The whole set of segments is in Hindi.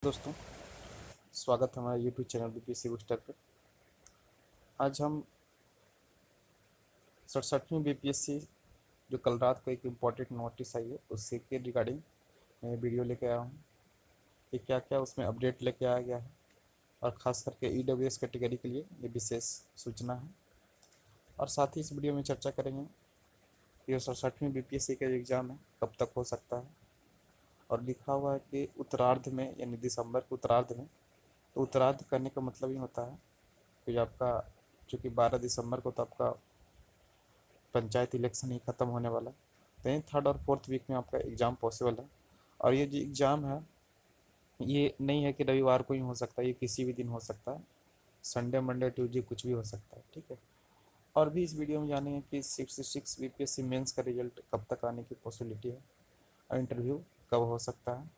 दोस्तों, स्वागत है हमारे यूट्यूब चैनल बीपीएससी बूस्टर पर। आज हम 67वीं बीपीएससी जो कल रात को एक इम्पॉर्टेंट नोटिस आई है उससे के रिगार्डिंग मैं वीडियो लेके आया हूँ कि क्या क्या उसमें अपडेट लेके आया गया है और ख़ास करके ईडब्ल्यूएस कैटेगरी के लिए ये विशेष सूचना है। और साथ ही इस वीडियो में चर्चा करेंगे कि जो 67वीं बीपीएससी का एग्ज़ाम है कब तक हो सकता है। और लिखा हुआ है कि उत्तरार्ध में, यानी दिसंबर के उत्तरार्ध में। तो उत्तरार्ध करने का मतलब ये होता है कि जो आपका, चूँकि 12 दिसंबर को तो आपका पंचायत इलेक्शन ही ख़त्म होने वाला है, तो यही 3rd और 4th वीक में आपका एग्ज़ाम पॉसिबल है। और ये जो एग्ज़ाम है ये नहीं है कि रविवार को ही हो सकता है, ये किसी भी दिन हो सकता है, संडे मंडे ट्यूसडे कुछ भी हो सकता है। ठीक है। और भी इस वीडियो में जानेंगे कि 66 बीपीएससी मेंस का रिजल्ट कब तक आने की पॉसिबिलिटी है और इंटरव्यू कब हो सकता है।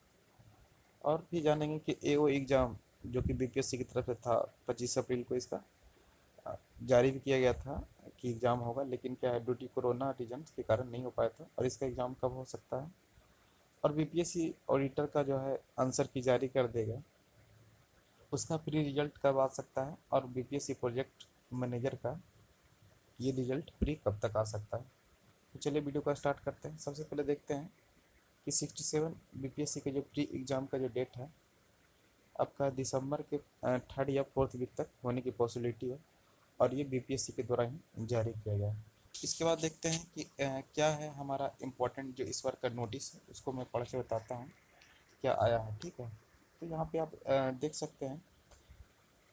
और भी जानेंगे कि एओ एग्ज़ाम जो कि बीपीएससी की तरफ से था 25 अप्रैल को इसका जारी भी किया गया था कि एग्ज़ाम होगा, लेकिन क्या है ड्यू टू कोरोना रीजन के कारण नहीं हो पाया था। और इसका एग्ज़ाम कब हो सकता है और बीपीएससी ऑडिटर का जो है आंसर की जारी कर देगा, उसका प्री रिजल्ट कब आ सकता है और बीपीएससी प्रोजेक्ट मैनेजर का ये रिजल्ट प्री कब तक आ सकता है। तो चलिए वीडियो का स्टार्ट करते हैं। सबसे पहले देखते हैं कि 67 बीपीएससी के जो प्री एग्ज़ाम का जो डेट है आपका दिसंबर के 3rd या 4th वीक तक होने की पॉसिबिलिटी है और ये बीपीएससी के द्वारा ही जारी किया गया है। इसके बाद देखते हैं कि क्या है हमारा इम्पोर्टेंट जो इस बार का नोटिस है, उसको मैं पढ़ के बताता हूँ क्या आया है। ठीक है। तो यहाँ पे आप देख सकते हैं,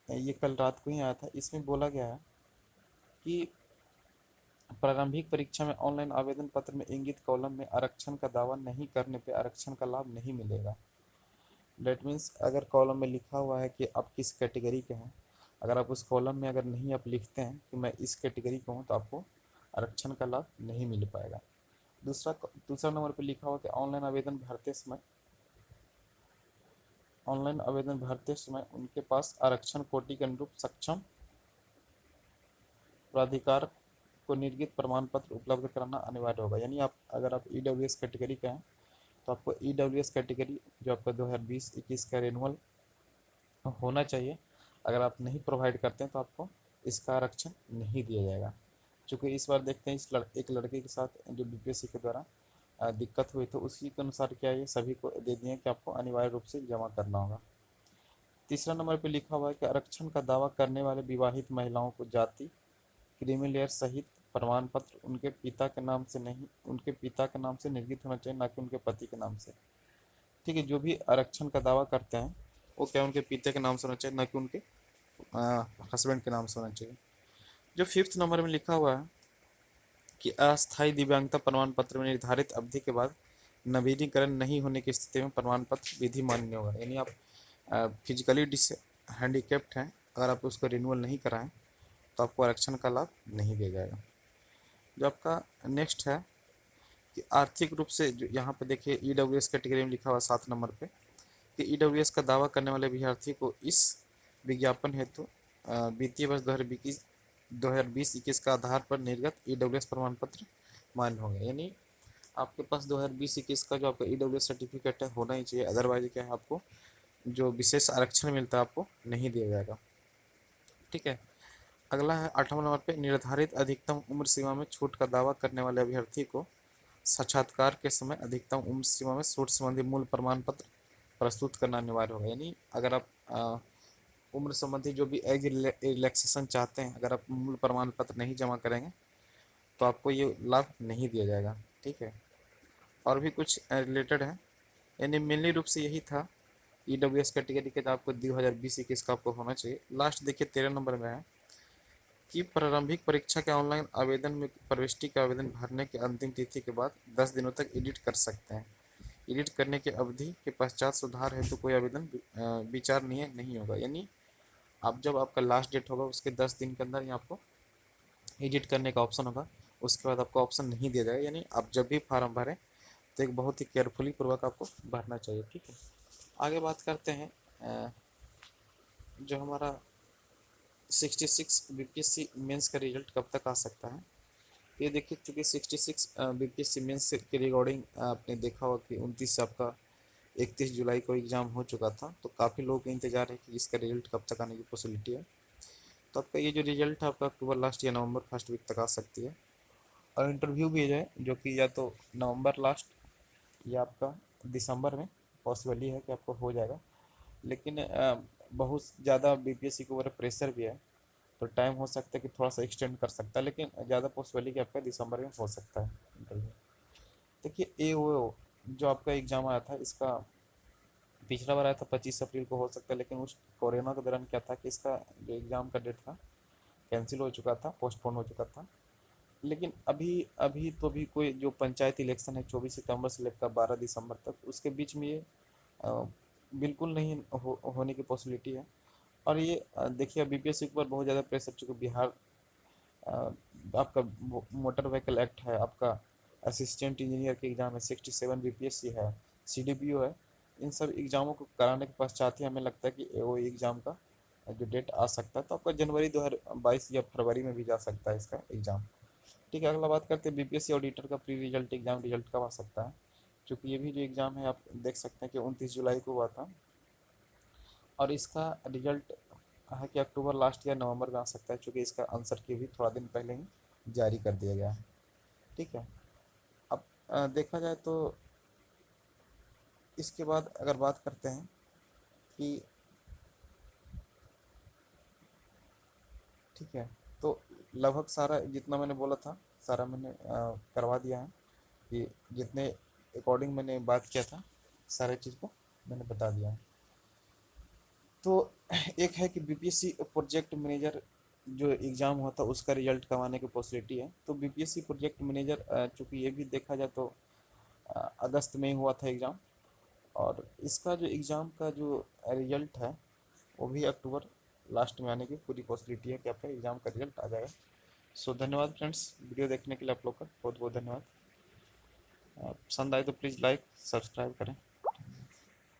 ये कल रात को ही आया था। इसमें बोला गया है कि प्रारंभिक परीक्षा में ऑनलाइन आवेदन पत्र में इंगित कॉलम में आरक्षण का दावा नहीं करने पर आरक्षण का लाभ नहीं मिलेगा। डेट मीन्स अगर कॉलम में लिखा हुआ है कि आप किस कैटेगरी के हैं, अगर आप उस कॉलम में अगर नहीं आप लिखते हैं कि मैं इस कैटेगरी का हूँ, तो आपको आरक्षण का लाभ नहीं मिल पाएगा। दूसरा नंबर पर लिखा हुआ कि ऑनलाइन आवेदन भरते समय उनके पास आरक्षण कोटि के अनुरूप सक्षम प्राधिकार को निर्गत प्रमाण पत्र उपलब्ध कराना अनिवार्य होगा। यानी अगर आप ईडब्ल्यूएस कैटेगरी का हैं तो आपको ईडब्ल्यूएस कैटेगरी जो आपका 2020-21 का रेनुअल होना चाहिए। अगर आप नहीं प्रोवाइड करते हैं तो आपको इसका आरक्षण नहीं दिया जाएगा। चूँकि इस बार देखते हैं एक लड़के के साथ जो बीपीएससी के द्वारा दिक्कत हुई, तो उसी के अनुसार क्या ये सभी को दे दिए कि आपको अनिवार्य रूप से जमा करना होगा। तीसरा नंबर पे लिखा हुआ है कि आरक्षण का दावा करने वाले विवाहित महिलाओं को जाति क्रीमी लेयर सहित प्रमाण पत्र उनके पिता के नाम से निर्गत होना चाहिए, ना कि उनके पति के नाम से। ठीक है। जो भी आरक्षण का दावा करते हैं वो क्या उनके पिता के नाम से होना चाहिए, ना कि उनके हस्बैंड के नाम से होना चाहिए। जो 5th नंबर में लिखा हुआ है कि अस्थायी दिव्यांगता प्रमाण पत्र में निर्धारित अवधि के बाद नवीनीकरण नहीं होने की स्थिति में प्रमाण पत्र विधि मान्य होगा। यानी आप फिजिकली हैंडीकेप्ड हैं, अगर आप उसको रिन्यूअल नहीं कराएं तो आपको आरक्षण का लाभ नहीं दिया जाएगा। जो आपका नेक्स्ट है कि आर्थिक रूप से, जो यहाँ पे देखिए ईडब्ल्यूएस कैटेगरी में लिखा हुआ 7 नंबर पे कि ईडब्ल्यूएस का दावा करने वाले अभ्यर्थी को इस विज्ञापन हेतु वित्तीय वर्ष 2020-21 का आधार पर निर्गत ईडब्ल्यूएस प्रमाण पत्र मान्य होंगे। यानी आपके पास 2020-21 का जो आपका ईडब्ल्यूएस सर्टिफिकेट है होना ही चाहिए, अदरवाइज क्या है आपको जो विशेष आरक्षण मिलता है आपको नहीं दिया जाएगा। ठीक है। अगला है 8वां नंबर पे निर्धारित अधिकतम उम्र सीमा में छूट का दावा करने वाले अभ्यर्थी को साक्षात्कार के समय अधिकतम उम्र सीमा में छूट संबंधी मूल प्रमाण पत्र प्रस्तुत करना अनिवार्य होगा। यानी अगर आप उम्र संबंधी जो भी एज रिलैक्सेशन चाहते हैं, अगर आप मूल प्रमाण पत्र नहीं जमा करेंगे तो आपको ये लाभ नहीं दिया जाएगा। ठीक है। और भी कुछ रिलेटेड है, यानी मेनली रूप से यही था ईडब्ल्यूएस कैटेगरी के, आपको 2020-21 का आपको होना चाहिए। लास्ट देखिए 13 नंबर में है कि प्रारंभिक परीक्षा के ऑनलाइन आवेदन में प्रविष्टि का आवेदन भरने की अंतिम तिथि के बाद 10 दिनों तक एडिट कर सकते हैं। एडिट करने की अवधि के पश्चात सुधार हेतु कोई आवेदन विचारणीय नहीं होगा। यानी आप जब आपका लास्ट डेट होगा उसके 10 दिन के अंदर ही आपको एडिट करने का ऑप्शन होगा, उसके बाद आपको ऑप्शन नहीं दिया जाएगा। यानी आप जब भी फॉर्म भरें तो एक बहुत ही केयरफुली पूर्वक आपको भरना चाहिए। ठीक है। आगे बात करते हैं जो हमारा 66 बीपीएससी मेंस का रिजल्ट कब तक आ सकता है। ये देखिए, चूँकि 66 बीपीएससी मेंस के रिकॉर्डिंग आपने देखा होगा कि 29 से आपका 31 जुलाई को एग्ज़ाम हो चुका था, तो काफ़ी लोगों का इंतज़ार है कि इसका रिजल्ट कब तक आने की पॉसिबिलिटी है। तो आपका ये जो रिजल्ट है आपका अक्टूबर लास्ट या नवंबर फर्स्ट वीक तक आ सकती है। और इंटरव्यू भी है जो कि या तो नवंबर लास्ट या आपका दिसंबर में पॉसिबल है कि आपको हो जाएगा। लेकिन बहुत ज़्यादा बीपीएससी के ऊपर प्रेशर भी है, तो टाइम हो सकता है कि थोड़ा सा एक्सटेंड कर सकता है, लेकिन ज़्यादा पॉसिबल कि आपका दिसंबर में हो सकता है इंटरव्यू। देखिए ए वो जो आपका एग्ज़ाम आया था इसका पिछला बार आया था 25 अप्रैल को, हो सकता है, लेकिन उस कोरोना के दौरान क्या था कि इसका जो एग्ज़ाम का डेट था कैंसिल हो चुका था, पोस्टपोन हो चुका था। लेकिन अभी अभी तो भी कोई जो पंचायत इलेक्शन है 24 सितंबर से लेकर 12 दिसंबर तक, उसके बीच में ये अ, बिल्कुल नहीं होने की पॉसिबिलिटी है। और ये देखिए बीपीएससी के ऊपर बहुत ज़्यादा प्रेशर, चूँकि बिहार आपका मोटर व्हीकल एक्ट है, आपका असिस्टेंट इंजीनियर के एग्ज़ाम है, 67 बीपीएससी है, सीडीपीओ है। इन सब एग्ज़ामों को कराने के पश्चात ही हमें लगता है कि वो एग्ज़ाम का जो डेट आ सकता है, तो आपका जनवरी 2022 या फरवरी में भी जा सकता है इसका एग्ज़ाम। ठीक है, अगला बात करते हैं बीपीएससी ऑडिटर का प्री रिजल्ट एग्ज़ाम रिजल्ट कब आ सकता है। क्योंकि ये भी जो एग्ज़ाम है आप देख सकते हैं कि 29 जुलाई को हुआ था, और इसका रिजल्ट है कि अक्टूबर लास्ट या नवंबर में आ सकता है, क्योंकि इसका आंसर की भी थोड़ा दिन पहले ही जारी कर दिया गया है। ठीक है, अब देखा जाए तो इसके बाद अगर बात करते हैं कि ठीक है, तो लगभग सारा जितना मैंने बोला था सारा मैंने करवा दिया है, कि जितने अकॉर्डिंग मैंने बात किया था सारे चीज़ को मैंने बता दिया है। तो एक है कि बीपीएससी प्रोजेक्ट मैनेजर जो एग्ज़ाम हुआ था उसका रिजल्ट कब आने की पॉसिबिलिटी है। तो बीपीएससी प्रोजेक्ट मैनेजर चूँकि ये भी देखा जाए तो अगस्त में ही हुआ था एग्ज़ाम, और इसका जो एग्ज़ाम का जो रिजल्ट है वो भी अक्टूबर लास्ट में आने की पूरी पॉसिबिलिटी है कि आपका एग्ज़ाम का रिजल्ट आ जाएगा। सो धन्यवाद फ्रेंड्स, वीडियो देखने के लिए आप लोग का बहुत बहुत धन्यवाद। पसंद आए तो प्लीज़ लाइक सब्सक्राइब करें।